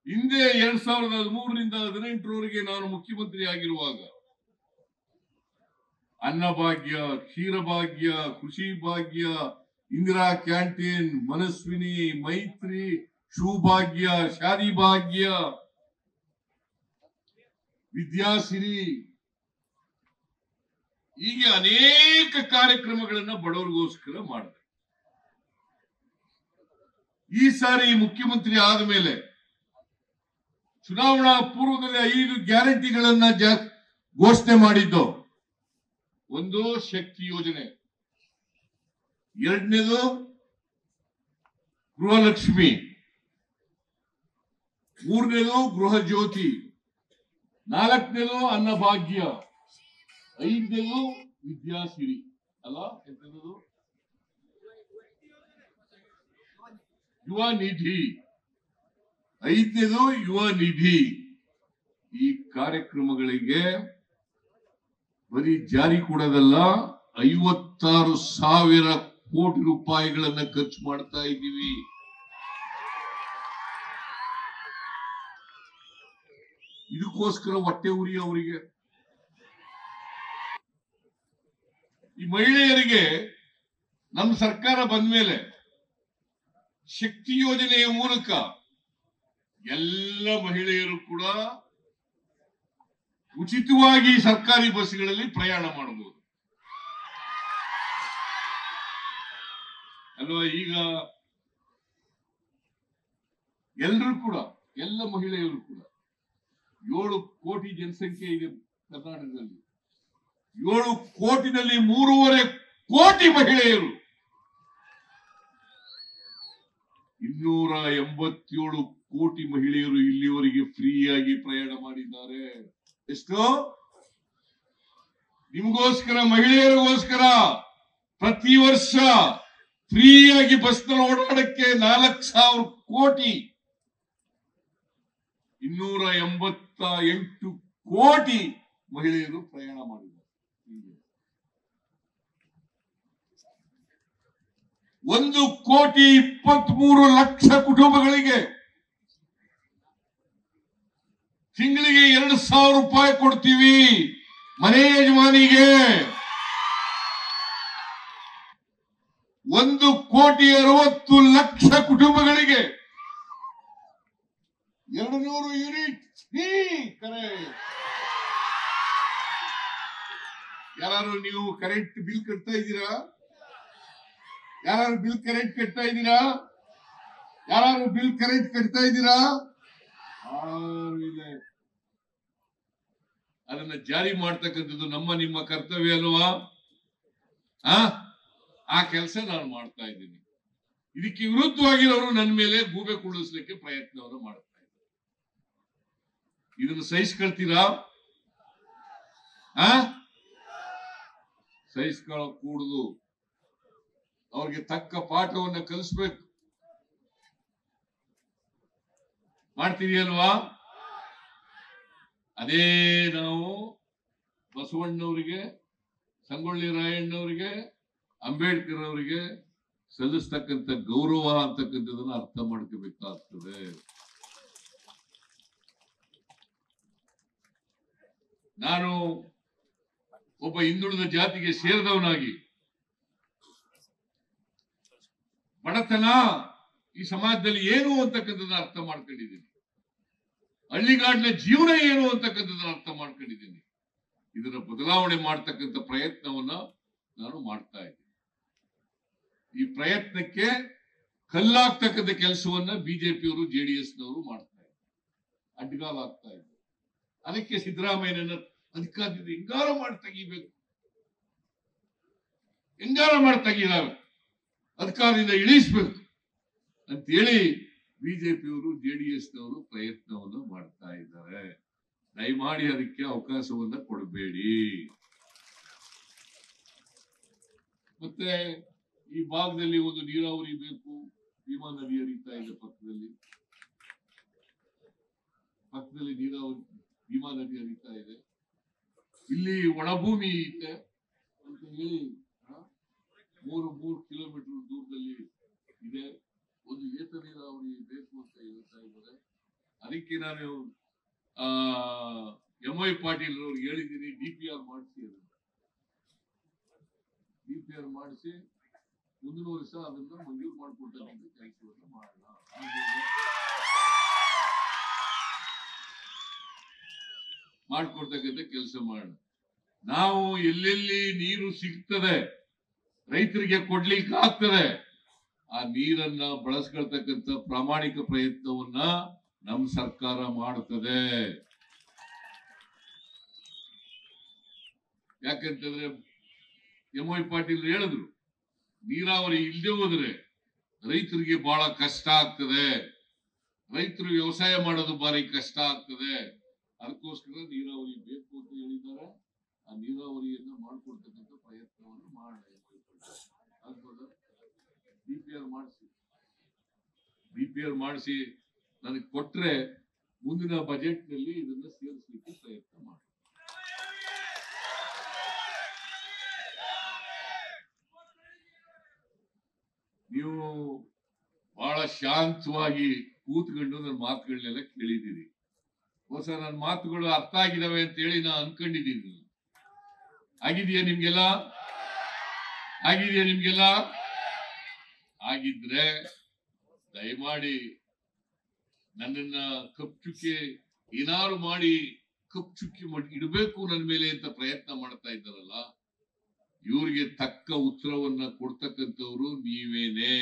ಹಿಂದೆ 2013ರಿಂದ 2018ರವರೆಗೆ ನಾನು ಮುಖ್ಯಮಂತ್ರಿ ಆಗಿರುವಾಗ ಅನ್ನಭಾಗ್ಯ, ಕ್ಷೀರಭಾಗ್ಯ, ಕೃಷಿ ಭಾಗ್ಯ, ಇಂದಿರಾ ಕ್ಯಾಂಟೀನ್, ಮನಸ್ವಿನಿ, ಮೈತ್ರಿ, ಸೌಭಾಗ್ಯ, ಶಾದಿ ಭಾಗ್ಯ, ವಿದ್ಯಾಸಿರಿ, ಹೀಗೆ ಅನೇಕ ಕಾರ್ಯಕ್ರಮಗಳನ್ನ ಬಡವರಿಗೋಸ್ಕರ ಮಾಡಿದೆ. ಈ ಸಾರಿ ಮುಖ್ಯಮಂತ್ರಿ ಆದ ಮೇಲೆ ಚುನಾವಣಾ ಪೂರ್ವದಲ್ಲಿ 5 ಗ್ಯಾರಂಟಿಗಳನ್ನ ಘೋಷಣೆ ಮಾಡಿದ್ದು. ಒಂದು ಶಕ್ತಿ ಯೋಜನೆ, ಎರಡನೇದು ಗೃಹಲಕ್ಷ್ಮಿ, ಮೂರನೇದು ಗೃಹ ಜ್ಯೋತಿ, ನಾಲ್ಕನೇದು ಅನ್ನಭಾಗ್ಯ, ಐದನೇದು ವಿದ್ಯಾಸಿರಿ ಅಲ್ಲ ಎಂತದ್ದು ಯುವ ನಿಧಿ, ಐದನೇದು ಯುವ ನಿಧಿ. ಈ ಕಾರ್ಯಕ್ರಮಗಳಿಗೆ ಬರೀ ಜಾರಿ ಕೊಡೋದಲ್ಲ, 56,000 ಕೋಟಿ ರೂಪಾಯಿಗಳನ್ನ ಖರ್ಚು ಮಾಡ್ತಾ ಇದ್ದೀವಿ. ಇದಕ್ಕೋಸ್ಕರ ಹೊಟ್ಟೆ ಉರಿ ಅವರಿಗೆ. ಈ ಮಹಿಳೆಯರಿಗೆ ನಮ್ಮ ಸರ್ಕಾರ ಬಂದ ಮೇಲೆ ಶಕ್ತಿ ಯೋಜನೆಯ ಮೂಲಕ ಎಲ್ಲ ಮಹಿಳೆಯರು ಕೂಡ ಉಚಿತವಾಗಿ ಸರ್ಕಾರಿ ಬಸ್ಗಳಲ್ಲಿ ಪ್ರಯಾಣ ಮಾಡಬಹುದು ಅಲ್ವಾ. ಈಗ ಎಲ್ಲರೂ ಕೂಡ, ಎಲ್ಲ ಮಹಿಳೆಯರು ಕೂಡ, 7 ಕೋಟಿ ಜನಸಂಖ್ಯೆ ಇದೆ ಕರ್ನಾಟಕದಲ್ಲಿ. 7 ಕೋಟಿನಲ್ಲಿ 3.5 ಕೋಟಿ ಮಹಿಳೆಯರು 287 ಕೋಟಿ ಮಹಿಳೆಯರು ಇಲ್ಲಿವರೆಗೆ ಫ್ರೀಯಾಗಿ ಪ್ರಯಾಣ ಮಾಡಿದ್ದಾರೆ. ಎಷ್ಟು? ನಿಮಗೋಸ್ಕರ, ಮಹಿಳೆಯರಿಗೋಸ್ಕರ ಪ್ರತಿ ವರ್ಷ ಫ್ರೀಯಾಗಿ ಬಸ್ನಲ್ಲಿ ಓಡಾಡಕ್ಕೆ 4,000 ಕೋಟಿ, 288 ಕೋಟಿ ಮಹಿಳೆಯರು ಪ್ರಯಾಣ ಮಾಡಿದ್ದಾರೆ. 1,23,00,000 ಕುಟುಂಬಗಳಿಗೆ ತಿಂಗಳಿಗೆ 2,000 ರೂಪಾಯಿ ಕೊಡ್ತೀವಿ. ಮನೆ ಯಜಮಾನಿಗೆ 1,60,00,000 ಕುಟುಂಬಗಳಿಗೆ 200 ಯೂನಿಟ್ ಫ್ರೀ. ಯಾರು ನೀವು ಕರೆಂಟ್ ಬಿಲ್ ಕಟ್ತಾ ಇದ್ದೀರಾ? ಯಾರು ಬಿಲ್ ಕರೆಂಟ್ ಕಟ್ತಾ ಇದ್ದೀರಾ? ಯಾರು ಬಿಲ್ ಕರೆಂಟ್ ಕಟ್ತಾ ಇದ್ದೀರಾ? ಅದನ್ನ ಜಾರಿ ಮಾಡ್ತಕ್ಕಂಥದ್ದು ನಿಮ್ಮ ಕರ್ತವ್ಯ ಅಲ್ವಾ? ಆ ಕೆಲಸ ನಾನು ಮಾಡ್ತಾ ಇದ್ದೀನಿ. ಇದಕ್ಕೆ ವಿರುದ್ಧವಾಗಿರೋರು ನನ್ನ ಮೇಲೆ ಗೂಬೆ ಕುಳ್ಳಿಸ್ಲಿಕ್ಕೆ ಪ್ರಯತ್ನವನ್ನು ಮಾಡ್ತಾ ಇದ್ದಾರೆ. ಇದನ್ನು ಸಹಿಸ್ಕೊಳ್ತೀರಾ? ಸಹಿಸ್ಕೊಳ್ಳೋಕ್ ಕೂಡುದು. ಅವ್ರಿಗೆ ತಕ್ಕ ಪಾಠವನ್ನ ಕಲಿಸ್ಬೇಕು. ಮಾಡ್ತೀರಿ ಅಲ್ವಾ? ಅದೇ ನಾವು ಬಸವಣ್ಣವರಿಗೆ, ಸಂಗೊಳ್ಳಿ ರಾಯಣ್ಣವರಿಗೆ, ಅಂಬೇಡ್ಕರ್ ಅವರಿಗೆ ಸಲ್ಲಿಸ್ತಕ್ಕಂಥ ಗೌರವ ಅಂತಕ್ಕಂಥದನ್ನ ಅರ್ಥ ಮಾಡ್ಕೋಬೇಕಾಗ್ತದೆ. ನಾನು ಒಬ್ಬ ಹಿಂದುಳಿದ ಜಾತಿಗೆ ಸೇರಿದವನಾಗಿ ಬಡತನ ಈ ಸಮಾಜದಲ್ಲಿ ಏನು ಅಂತಕ್ಕಂಥದ್ದನ್ನ ಅರ್ಥ ಮಾಡ್ಕೊಂಡಿದ್ದೀನಿ. ಹಳ್ಳಿಗಾಡಿನ ಜೀವನ ಏನು ಅಂತಕ್ಕಂಥದ್ದನ್ನ ಅರ್ಥ ಮಾಡ್ಕೊಂಡಿದ್ದೀನಿ. ಇದರ ಬದಲಾವಣೆ ಮಾಡ್ತಕ್ಕಂಥ ಪ್ರಯತ್ನವನ್ನ ನಾನು ಮಾಡ್ತಾ ಇದ್ದೀನಿ. ಈ ಪ್ರಯತ್ನಕ್ಕೆ ಕಲ್ಲಾಗ್ತಕ್ಕಂಥ ಕೆಲಸವನ್ನ ಬಿಜೆಪಿಯವರು, ಜೆಡಿಎಸ್ನವರು ಮಾಡ್ತಾ ಇದ್ದಾರೆ, ಅಡ್ಡಗಾಲ ಆಗ್ತಾ ಇದ್ದಾರೆ. ಅದಕ್ಕೆ ಸಿದ್ದರಾಮಯ್ಯನ ಅಧಿಕಾರದಿಂದ ಹೆಂಗಾರ ಮಾಡಿ ತೆಗಿಬೇಕು, ಹೆಂಗಾರ ಮಾಡಿ ತೆಗಿದಾವೆ, ಅಧಿಕಾರದಿಂದ ಇಳಿಸ್ಬೇಕು ಅಂತೇಳಿ ಬಿಜೆಪಿಯವರು, ಜೆಡಿಎಸ್ನವರು ಪ್ರಯತ್ನವನ್ನು ಮಾಡ್ತಾ ಇದ್ದಾರೆ. ದಯಮಾಡಿ ಅದಕ್ಕೆ ಅವಕಾಶವನ್ನ ಕೊಡಬೇಡಿ. ಮತ್ತೆ ಈ ಭಾಗದಲ್ಲಿ ಒಂದು ನೀರಾವರಿ ಬೇಕು. ಭೀಮಾ ನದಿ ಹರಿತಾ ಇದೆ ಪಕ್ಕದಲ್ಲಿ ನೀರಾವರಿ, ಭೀಮಾ ನದಿ ಹರಿತಾ ಇದೆ. ಇಲ್ಲಿ ಒಣಭೂಮಿ ಇದೆ ಅಂತ ಹೇಳಿ 3 ಕಿಲೋಮೀಟರ್ ದೂರದಲ್ಲಿ ಇದೆ. ಒಂದು ಏತ ನೀರಾವರಿ ಬೇಕು ಅಂತ ಹೇಳ್ತಾ ಇದ್ದಾರೆ. ಅದಕ್ಕೆ ನಾನು MY ಪಾಟೀಲ್ ಅವ್ರಿಗೆ ಹೇಳಿದ್ದೀನಿ, DPR ಮಾಡಿಸಿ, DPR ಮಾಡಿಸಿ ಮುಂದಿನ ವರ್ಷ ಅದನ್ನ ಮಂಜೂರು ಮಾಡಿಕೊಡ್ತಕ್ಕಂಥ ಕೆಲಸವನ್ನು ಮಾಡೋಣ. ಮಾಡ್ಕೊಡ್ತಕ್ಕಂಥ ಕೆಲಸ ಮಾಡೋಣ. ನಾವು ಎಲ್ಲೆಲ್ಲಿ ನೀರು ಸಿಗ್ತದೆ, ರೈತರಿಗೆ ಕೊಡ್ಲಿಕ್ಕೆ ಆಗ್ತದೆ, ಆ ನೀರನ್ನ ಬಳಸ್ಕೊಳ್ತಕ್ಕಂಥ ಪ್ರಾಮಾಣಿಕ ಪ್ರಯತ್ನವನ್ನ ನಮ್ಮ ಸರ್ಕಾರ ಮಾಡುತ್ತದೆ. ಯಾಕಂತಂದ್ರೆ MY ಪಾಟೀಲ್ ಹೇಳಿದ್ರು, ನೀರಾವರಿ ಇಲ್ಲದೆ ಹೋದ್ರೆ ರೈತರಿಗೆ ಬಹಳ ಕಷ್ಟ ಆಗ್ತದೆ, ರೈತರು ವ್ಯವಸಾಯ ಮಾಡೋದು ಭಾರಿ ಕಷ್ಟ ಆಗ್ತದೆ, ಅದಕ್ಕೋಸ್ಕರ ನೀರಾವರಿ ಬೇಕು ಅಂತ ಹೇಳಿದ್ದಾರೆ. ಆ ನೀರಾವರಿಯನ್ನ ಮಾಡ್ಕೊಡ್ತಕ್ಕಂಥ ಪ್ರಯತ್ನವನ್ನು ಮಾಡೋಣ. DPR ಮಾಡಿಸಿ ನನಗೆ ಕೊಟ್ರೆ ಮುಂದಿನ ಬಜೆಟ್ ನಲ್ಲಿ ಇದನ್ನ ಸೇರಿಸಲಿಕ್ಕೆ ಪ್ರಯತ್ನ ಮಾಡಿ. ನೀವು ಬಹಳ ಶಾಂತವಾಗಿ ಕೂತ್ಕೊಂಡು ನನ್ನ ಮಾತುಗಳನ್ನೆಲ್ಲ ಕೇಳಿದ್ದೀರಿ. ಹೊಸ ನನ್ನ ಮಾತುಗಳು ಅರ್ಥ ಆಗಿದಾವೆ ಅಂತ ಹೇಳಿ ನಾನು ಅನ್ಕೊಂಡಿದ್ದೀನಿ. ಆಗಿದೆಯಾ ನಿಮ್ಗೆಲ್ಲ? ಆಗಿದೆಯಾ ನಿಮ್ಗೆಲ್ಲ? ಆಗಿದ್ರೆ ದಯಮಾಡಿ ನನ್ನನ್ನ ಕಪ್ಪುಚುಕ್ಕಿ ಏನಾರು ಮಾಡಿ ಕಪ್ಪುಚುಕ್ಕಿ ಇಡಬೇಕು ನನ್ನ ಮೇಲೆ ಅಂತ ಪ್ರಯತ್ನ ಮಾಡ್ತಾ ಇದ್ದಾರಲ್ಲ, ಇವ್ರಿಗೆ ತಕ್ಕ ಉತ್ತರವನ್ನ ಕೊಡ್ತಕ್ಕಂಥವ್ರು ನೀವೇನೆ.